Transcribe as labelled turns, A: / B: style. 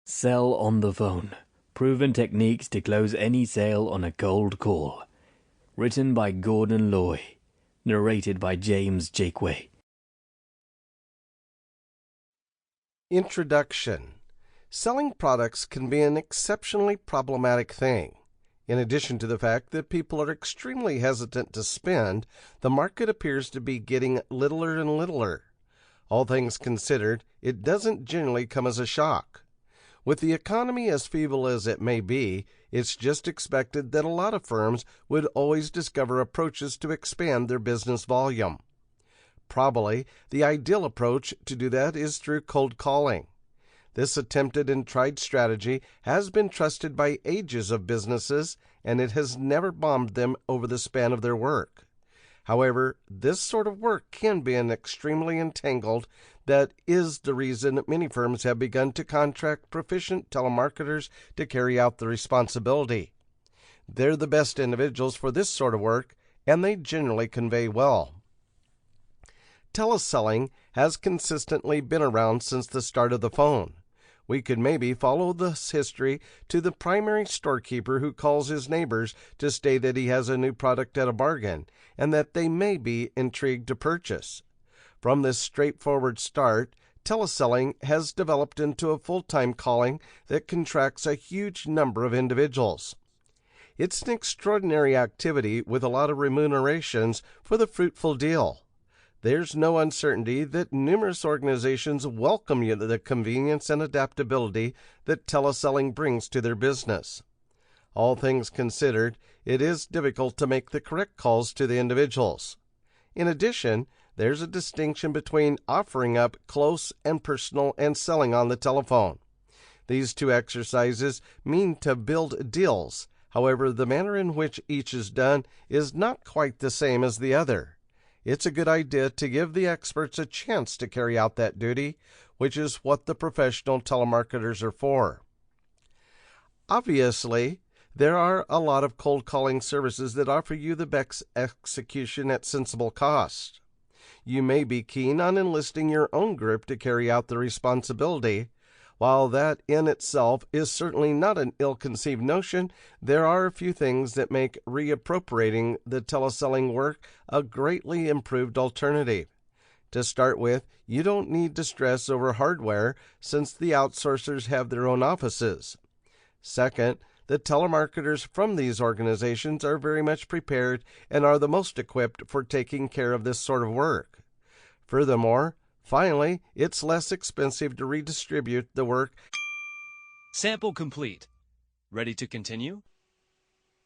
A: Sell on the phone. Proven techniques to close any sale on a cold call. Written by Gordon Lioy. Narrated by James Jakeway.
B: Introduction. Selling products can be an exceptionally problematic thing. In addition to the fact that people are extremely hesitant to spend, the market appears to be getting littler and littler. All things considered, it doesn't generally come as a shock. With the economy as feeble as it may be, it's just expected that a lot of firms would always discover approaches to expand their business volume. Probably the ideal approach to do that is through cold calling. This attempted and tried strategy has been trusted by ages of businesses, and it has never bombed them over the span of their work. However, this sort of work can be extremely entangled. That is the reason many firms have begun to contract proficient telemarketers to carry out the responsibility. They're the best individuals for this sort of work, and they generally convey well. Teleselling has consistently been around since the start of the phone. We could maybe follow this history to the primary storekeeper who calls his neighbors to state that he has a new product at a bargain and that they may be intrigued to purchase. From this straightforward start, teleselling has developed into a full-time calling that contracts a huge number of individuals. It's an extraordinary activity with a lot of remunerations for the fruitful deal. There's no uncertainty that numerous organizations welcome the convenience and adaptability that teleselling brings to their business. All things considered, it is difficult to make the correct calls to the individuals. In addition, there's a distinction between offering up close and personal and selling on the telephone. These two exercises mean to build deals. However, the manner in which each is done is not quite the same as the other. It's a good idea to give the experts a chance to carry out that duty, which is what the professional telemarketers are for. Obviously, there are a lot of cold calling services that offer you the best execution at sensible cost. You may be keen on enlisting your own group to carry out the responsibility. While that in itself is certainly not an ill-conceived notion, there are a few things that make reappropriating the teleselling work a greatly improved alternative. To start with, you don't need to stress over hardware since the outsourcers have their own offices. Second, the telemarketers from these organizations are very much prepared and are the most equipped for taking care of this sort of work. Furthermore, finally, it's less expensive to redistribute the work.
C: Sample complete. Ready to continue?